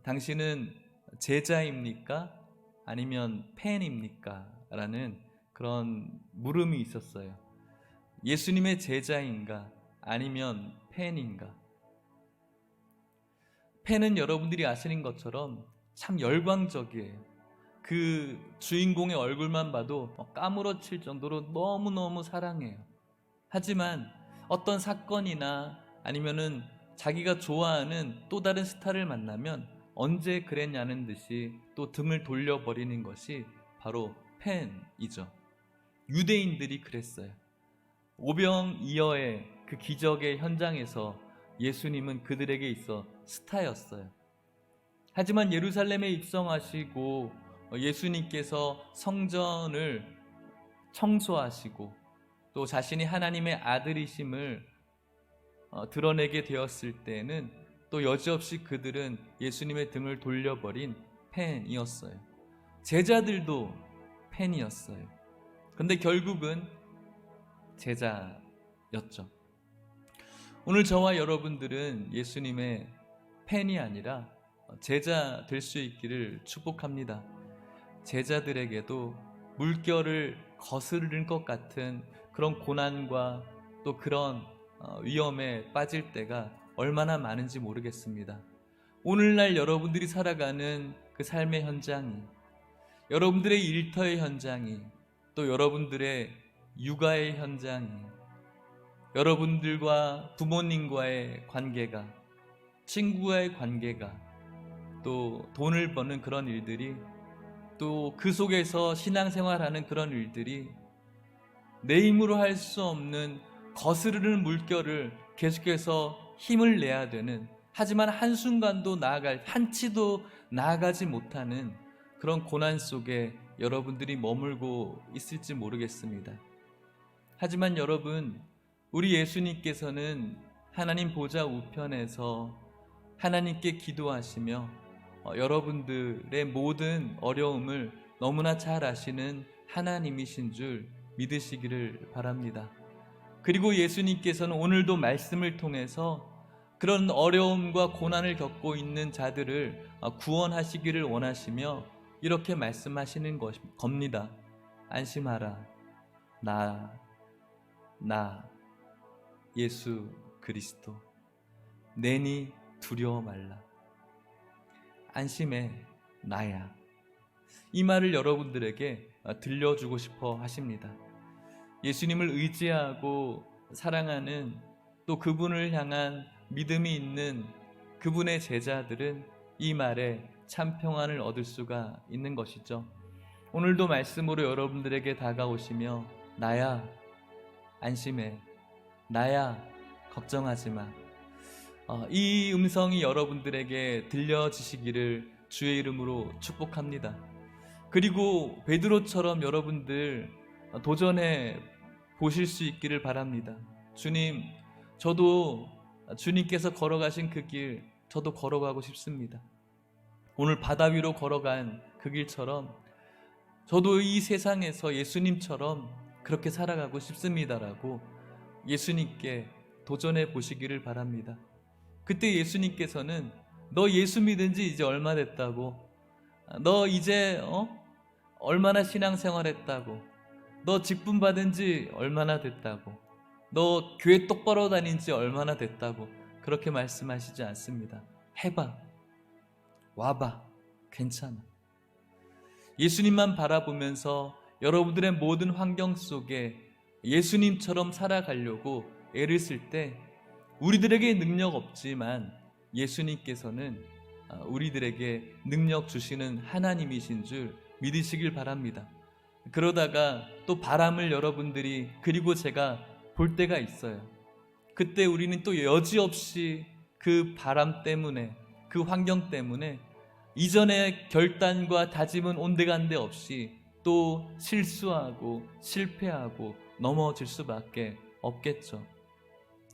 당신은 제자입니까? 아니면 팬입니까? 라는 그런 물음이 있었어요. 예수님의 제자인가? 아니면 팬인가? 팬은 여러분들이 아시는 것처럼 참 열광적이에요. 그 주인공의 얼굴만 봐도 까무러칠 정도로 너무너무 사랑해요. 하지만 어떤 사건이나 아니면은 자기가 좋아하는 또 다른 스타를 만나면 언제 그랬냐는 듯이 또 등을 돌려버리는 것이 바로 팬이죠. 유대인들이 그랬어요. 오병이어의 그 기적의 현장에서 예수님은 그들에게 있어 스타였어요. 하지만 예루살렘에 입성하시고 예수님께서 성전을 청소하시고 또 자신이 하나님의 아들이심을 드러내게 되었을 때는 또 여지없이 그들은 예수님의 등을 돌려버린 팬이었어요. 제자들도 팬이었어요. 근데 결국은 제자였죠. 오늘 저와 여러분들은 예수님의 팬이 아니라 제자 될 수 있기를 축복합니다. 제자들에게도 물결을 거스르는 것 같은 그런 고난과 또 그런 위험에 빠질 때가 얼마나 많은지 모르겠습니다. 오늘날 여러분들이 살아가는 그 삶의 현장이, 여러분들의 일터의 현장이, 또 여러분들의 육아의 현장이, 여러분들과 부모님과의 관계가, 친구와의 관계가, 또 돈을 버는 그런 일들이, 또 그 속에서 신앙생활하는 그런 일들이 내 힘으로 할 수 없는 거스르는 물결을 계속해서 힘을 내야 되는, 하지만 한순간도 한치도 나아가지 못하는 그런 고난 속에 여러분들이 머물고 있을지 모르겠습니다. 하지만 여러분, 우리 예수님께서는 하나님 보좌 우편에서 하나님께 기도하시며 여러분들의 모든 어려움을 너무나 잘 아시는 하나님이신 줄 믿으시기를 바랍니다. 그리고 예수님께서는 오늘도 말씀을 통해서 그런 어려움과 고난을 겪고 있는 자들을 구원하시기를 원하시며 이렇게 말씀하시는 겁니다. 안심하라. 나 예수 그리스도, 내니 두려워 말라. 안심해, 나야. 이 말을 여러분들에게 들려주고 싶어 하십니다. 예수님을 의지하고 사랑하는, 또 그분을 향한 믿음이 있는 그분의 제자들은 이 말에 참 평안을 얻을 수가 있는 것이죠. 오늘도 말씀으로 여러분들에게 다가오시며 나야 안심해, 나야 걱정하지 마, 이 음성이 여러분들에게 들려지시기를 주의 이름으로 축복합니다. 그리고 베드로처럼 여러분들 도전해 보실 수 있기를 바랍니다. 주님, 저도 주님께서 걸어가신 그 길 저도 걸어가고 싶습니다. 오늘 바다 위로 걸어간 그 길처럼 저도 이 세상에서 예수님처럼 그렇게 살아가고 싶습니다라고 예수님께 도전해 보시기를 바랍니다. 그때 예수님께서는 너 예수 믿은 지 이제 얼마 됐다고, 너 이제 얼마나 신앙생활 했다고, 너 직분 받은 지 얼마나 됐다고, 너 교회 똑바로 다닌 지 얼마나 됐다고 그렇게 말씀하시지 않습니다. 해봐, 와봐, 괜찮아. 예수님만 바라보면서 여러분들의 모든 환경 속에 예수님처럼 살아가려고 애를 쓸 때 우리들에게 능력 없지만 예수님께서는 우리들에게 능력 주시는 하나님이신 줄 믿으시길 바랍니다. 그러다가 또 바람을 여러분들이 그리고 제가 볼 때가 있어요. 그때 우리는 또 여지없이 그 바람 때문에, 그 환경 때문에 이전의 결단과 다짐은 온데간데 없이 또 실수하고 실패하고 넘어질 수밖에 없겠죠.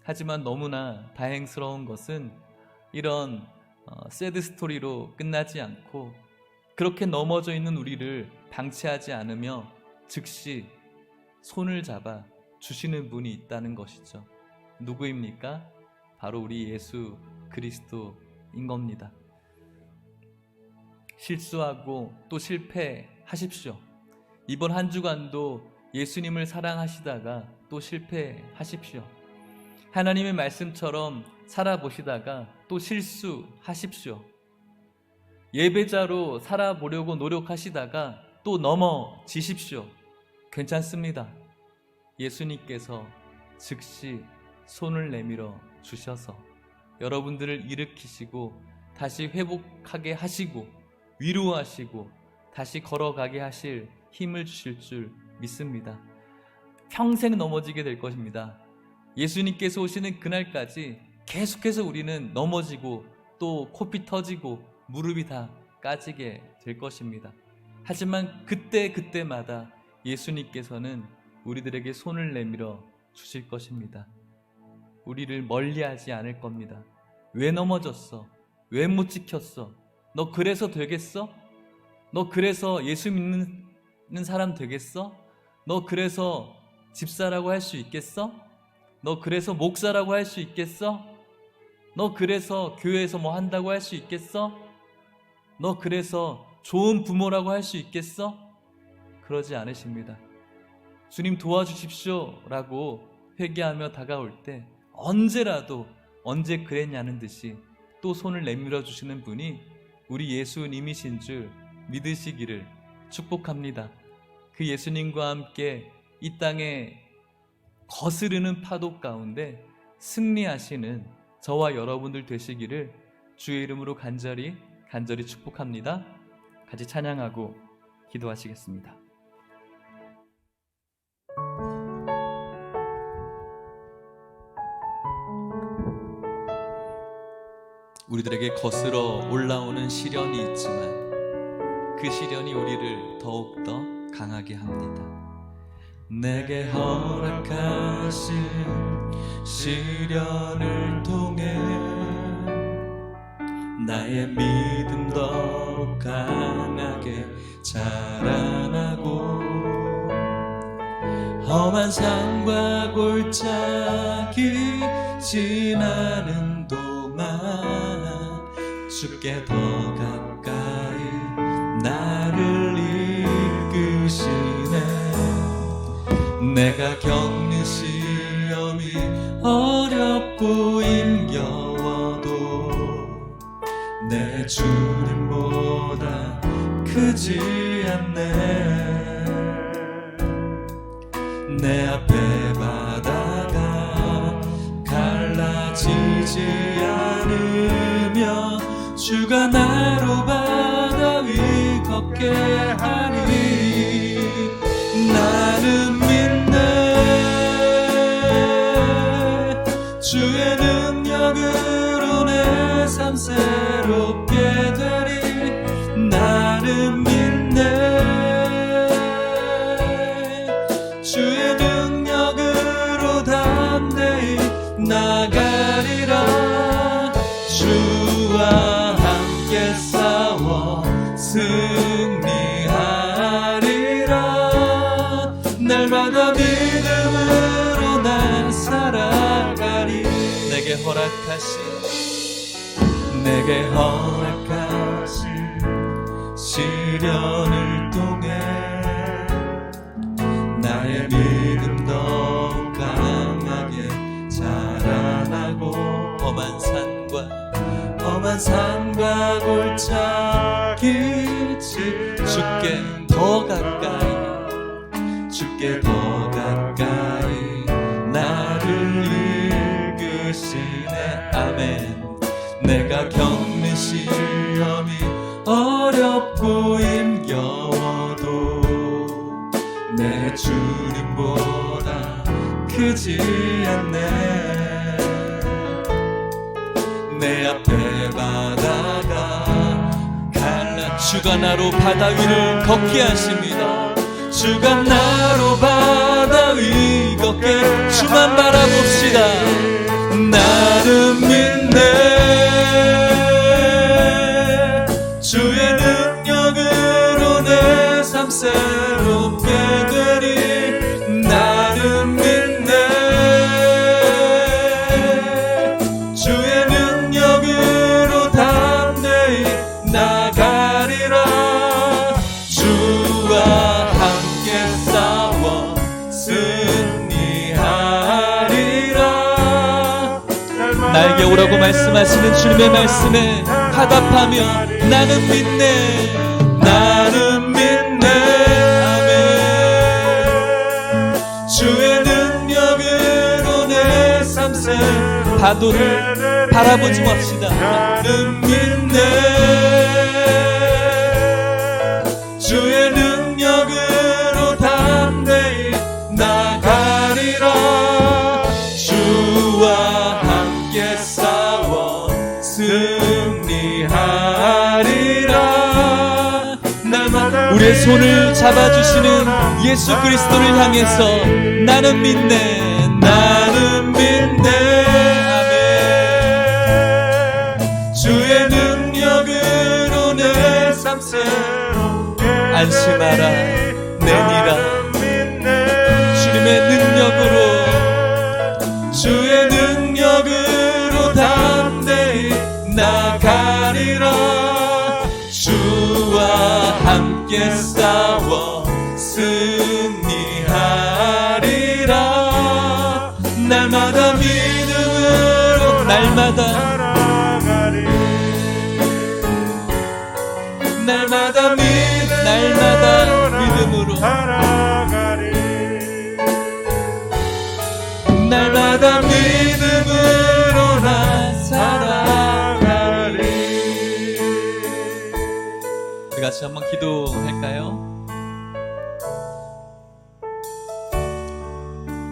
하지만 너무나 다행스러운 것은 이런 새드 스토리로 끝나지 않고 그렇게 넘어져 있는 우리를 방치하지 않으며 즉시 손을 잡아 주시는 분이 있다는 것이죠. 누구입니까? 바로 우리 예수 그리스도인 겁니다. 실수하고 또 실패하십시오. 이번 한 주간도 예수님을 사랑하시다가 또 실패하십시오. 하나님의 말씀처럼 살아보시다가 또 실수하십시오. 예배자로 살아보려고 노력하시다가 또 넘어지십시오. 괜찮습니다. 예수님께서 즉시 손을 내밀어 주셔서 여러분들을 일으키시고 다시 회복하게 하시고 위로하시고 다시 걸어가게 하실 힘을 주실 줄 믿습니다. 평생 넘어지게 될 것입니다. 예수님께서 오시는 그날까지 계속해서 우리는 넘어지고 또 코피 터지고 무릎이 다 까지게 될 것입니다. 하지만 그때마다 예수님께서는 우리들에게 손을 내밀어 주실 것입니다. 우리를 멀리하지 않을 겁니다. 왜 넘어졌어? 왜 못 지켰어? 너 그래서 되겠어? 너 그래서 예수 믿는 사람 되겠어? 너 그래서 집사라고 할 수 있겠어? 너 그래서 목사라고 할 수 있겠어? 너 그래서 교회에서 뭐 한다고 할 수 있겠어? 너 그래서 좋은 부모라고 할 수 있겠어? 그러지 않으십니다. 주님 도와주십시오 라고 회개하며 다가올 때 언제라도 언제 그랬냐는 듯이 또 손을 내밀어 주시는 분이 우리 예수님이신 줄 믿으시기를 축복합니다. 그 예수님과 함께 이 땅에 거스르는 파도 가운데 승리하시는 저와 여러분들 되시기를 주의 이름으로 간절히 축복합니다. 같이 찬양하고 기도하시겠습니다. 우리들에게 거슬러 올라오는 시련이 있지만 그 시련이 우리를 더욱더 강하게 합니다. 내게 허락하신 시련을 통해 나의 믿음 더욱 강하게 자라나고 험한 산과 골짜기 지나는 동안 주께 더 가까이 나를 이끄시네. 내가 겪는 시험이 어렵고 힘겨워도 내 주님보다 크지 않네. 내 앞에 바다가 갈라지지 않으며 주가 나로 바다 위 걷게 하니 나는 믿네. 주의 능력으로 내 삶 새롭게 되리. 나는 믿네. 주의 능력으로 담대히 나가리라. 주와 함께 싸워 승리하리라. 날마다 믿음으로 난 살아가리. 내게 허락하신 시련을 통해 나의 믿음 더욱 강하게 자라나고 험한 산과 골짜기 주께 더 가까이 나를 이끄시네. 아멘. 내가 겪는 시험이 어렵고 힘겨워도 내 주님보다 크지 않네. 내 앞에 바다가 갈라 주가 나로 바다 위를 걷게 하십니다. 주가 나로 바다 위 걷게 주만 바라봅시다. 나는 믿네. 주의 능력으로 내 삶 새롭게 되리. 나는 믿네. 주의 능력으로 담대히 나가리라. 주와 함께 싸워 승리하리라. 나에게 오라고 말씀하시는 주님의 말씀에 화답하며 나는 믿네. 나는 믿네. 아멘. 주의 능력으로 내 삶 새 파도를 바라보지 맙시다. 나는 믿네. 주의 능력으로 승리하리라. 날마다 우리의 손을 잡아주시는 예수 그리스도를 향해서 나는 믿네, 나는 믿네. 아멘. 주의 능력으로 내 삶 새롭게 안심하라 내니라. 주님의 능력으로, 주의 능력으로 담대히 나가리라. 주와 함께 싸워 승리하리라. 날마다 믿음으로 날마다 믿음으로 날마다 믿음으로 나 살아가리. 우리 같이 한번 기도할까요?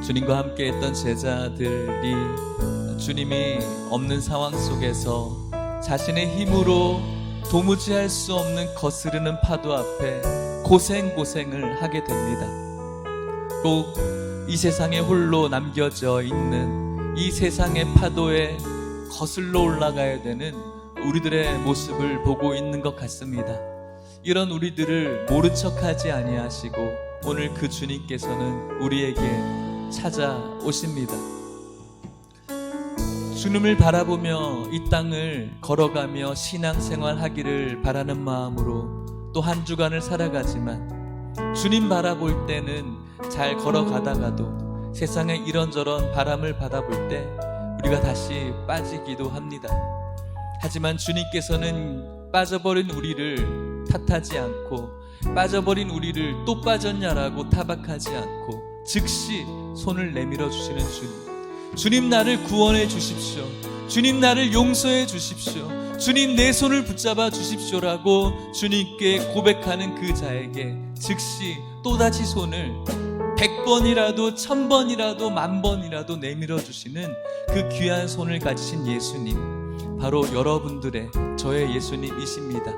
주님과 함께 했던 제자들이 주님이 없는 상황 속에서 자신의 힘으로 도무지 할 수 없는 거스르는 파도 앞에 고생을 하게 됩니다. 꼭 이 세상에 홀로 남겨져 있는 이 세상의 파도에 거슬러 올라가야 되는 우리들의 모습을 보고 있는 것 같습니다. 이런 우리들을 모른 척하지 아니하시고 오늘 그 주님께서는 우리에게 찾아오십니다. 주님을 바라보며 이 땅을 걸어가며 신앙생활하기를 바라는 마음으로 또 한 주간을 살아가지만 주님 바라볼 때는 잘 걸어가다가도 세상에 이런저런 바람을 받아볼 때 우리가 다시 빠지기도 합니다. 하지만 주님께서는 빠져버린 우리를 탓하지 않고 빠져버린 우리를 또 빠졌냐라고 타박하지 않고 즉시 손을 내밀어 주시는 주님. 주님 나를 구원해 주십시오. 주님 나를 용서해 주십시오. 주님 내 손을 붙잡아 주십시오라고 주님께 고백하는 그 자에게 즉시 또다시 손을 100번이라도 1000번이라도 10,000번이라도 내밀어 주시는 그 귀한 손을 가지신 예수님, 바로 여러분들의 저의 예수님이십니다.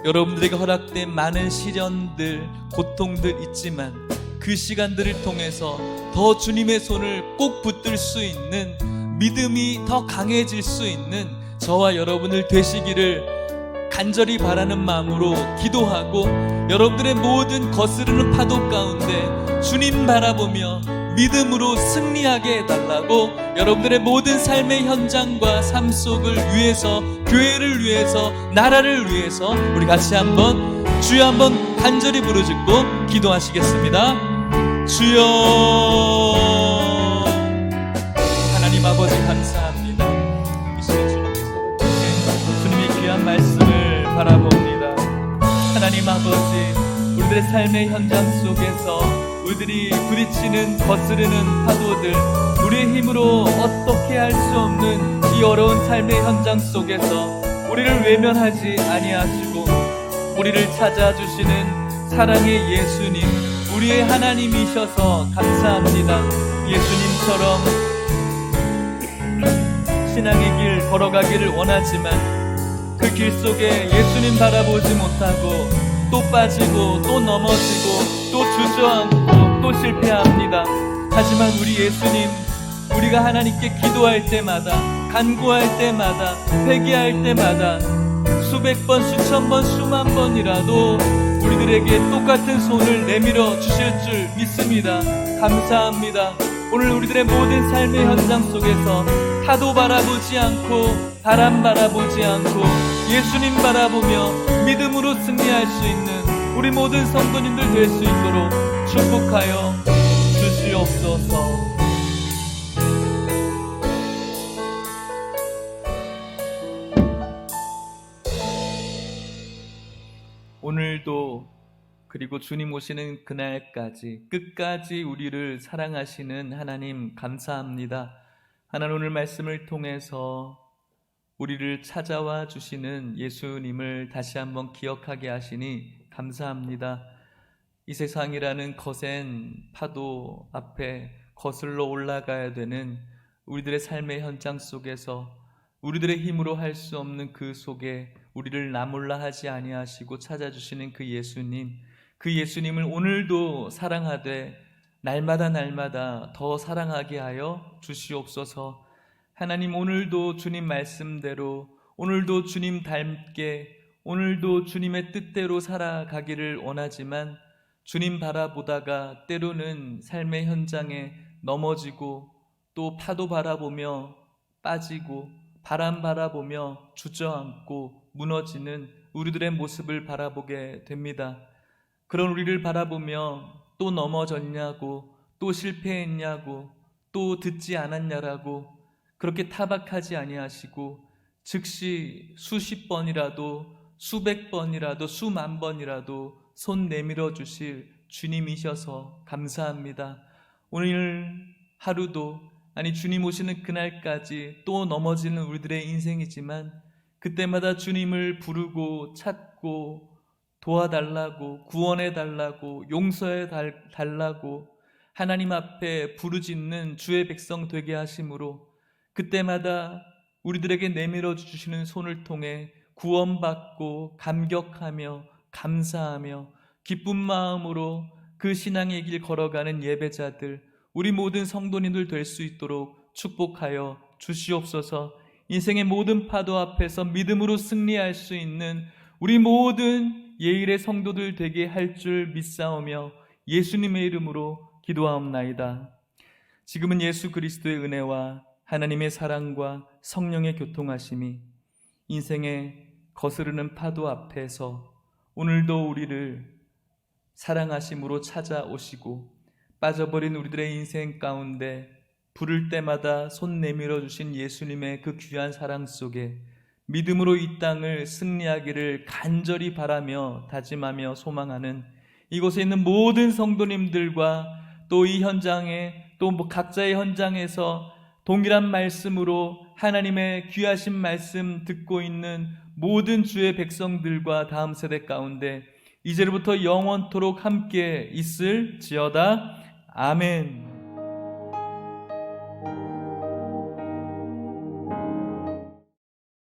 여러분들에게 허락된 많은 시련들, 고통들 있지만 그 시간들을 통해서 더 주님의 손을 꼭 붙들 수 있는 믿음이 더 강해질 수 있는 저와 여러분을 되시기를 간절히 바라는 마음으로 기도하고 여러분들의 모든 거스르는 파도 가운데 주님 바라보며 믿음으로 승리하게 해달라고 여러분들의 모든 삶의 현장과 삶 속을 위해서, 교회를 위해서, 나라를 위해서 우리 같이 한번 주여 한번 간절히 부르짖고 기도하시겠습니다. 주여. 하나님 아버지 감사합니다. 이 시간 주님의 귀한 말씀을 바라봅니다. 하나님 아버지, 우리들의 삶의 현장 속에서 우리들이 부딪히는 거스르는 파도들, 우리의 힘으로 어떻게 할 수 없는 이 어려운 삶의 현장 속에서 우리를 외면하지 아니하시고 우리를 찾아주시는 사랑의 예수님, 우리의 하나님이셔서 감사합니다. 예수님처럼 신앙의 길 걸어가기를 원하지만 그 길 속에 예수님 바라보지 못하고 또 빠지고 또 넘어지고 또 주저앉고 또 실패합니다. 하지만 우리 예수님, 우리가 하나님께 기도할 때마다, 간구할 때마다, 회개할 때마다 수백 번, 수천 번, 수만 번이라도 우리들에게 똑같은 손을 내밀어 주실 줄 믿습니다. 감사합니다. 오늘 우리들의 모든 삶의 현장 속에서 파도 바라보지 않고 바람 바라보지 않고 예수님 바라보며 믿음으로 승리할 수 있는 우리 모든 성도님들 될 수 있도록 축복하여 주시옵소서. 오늘도 그리고 주님 오시는 그날까지 끝까지 우리를 사랑하시는 하나님 감사합니다. 하나님, 오늘 말씀을 통해서 우리를 찾아와 주시는 예수님을 다시 한번 기억하게 하시니 감사합니다. 이 세상이라는 거센 파도 앞에 거슬러 올라가야 되는 우리들의 삶의 현장 속에서 우리들의 힘으로 할 수 없는 그 속에 우리를 나몰라 하지 아니하시고 찾아주시는 그 예수님을 오늘도 사랑하되 날마다 더 사랑하게 하여 주시옵소서. 하나님, 오늘도 주님 말씀대로, 오늘도 주님 닮게, 오늘도 주님의 뜻대로 살아가기를 원하지만 주님 바라보다가 때로는 삶의 현장에 넘어지고 또 파도 바라보며 빠지고 바람 바라보며 주저앉고 무너지는 우리들의 모습을 바라보게 됩니다. 그런 우리를 바라보며 또 넘어졌냐고, 또 실패했냐고, 또 듣지 않았냐라고 그렇게 타박하지 아니하시고 즉시 수십 번이라도 수백 번이라도 수만 번이라도 손 내밀어 주실 주님이셔서 감사합니다. 오늘 하루도, 아니 주님 오시는 그날까지 또 넘어지는 우리들의 인생이지만 그때마다 주님을 부르고 찾고 도와달라고, 구원해달라고, 용서해달라고 하나님 앞에 부르짖는 주의 백성 되게 하심으로 그때마다 우리들에게 내밀어 주시는 손을 통해 구원받고 감격하며 감사하며 기쁜 마음으로 그 신앙의 길 걸어가는 예배자들, 우리 모든 성도님들 될 수 있도록 축복하여 주시옵소서. 인생의 모든 파도 앞에서 믿음으로 승리할 수 있는 우리 모든 예일의 성도들 되게 할 줄 믿사오며 예수님의 이름으로 기도하옵나이다. 지금은 예수 그리스도의 은혜와 하나님의 사랑과 성령의 교통하심이 인생의 거스르는 파도 앞에서 오늘도 우리를 사랑하심으로 찾아오시고 빠져버린 우리들의 인생 가운데 부를 때마다 손 내밀어 주신 예수님의 그 귀한 사랑 속에 믿음으로 이 땅을 승리하기를 간절히 바라며 다짐하며 소망하는 이곳에 있는 모든 성도님들과 또 이 현장에 또 각자의 현장에서 동일한 말씀으로 하나님의 귀하신 말씀 듣고 있는 모든 주의 백성들과 다음 세대 가운데 이제부터 영원토록 함께 있을지어다. 아멘.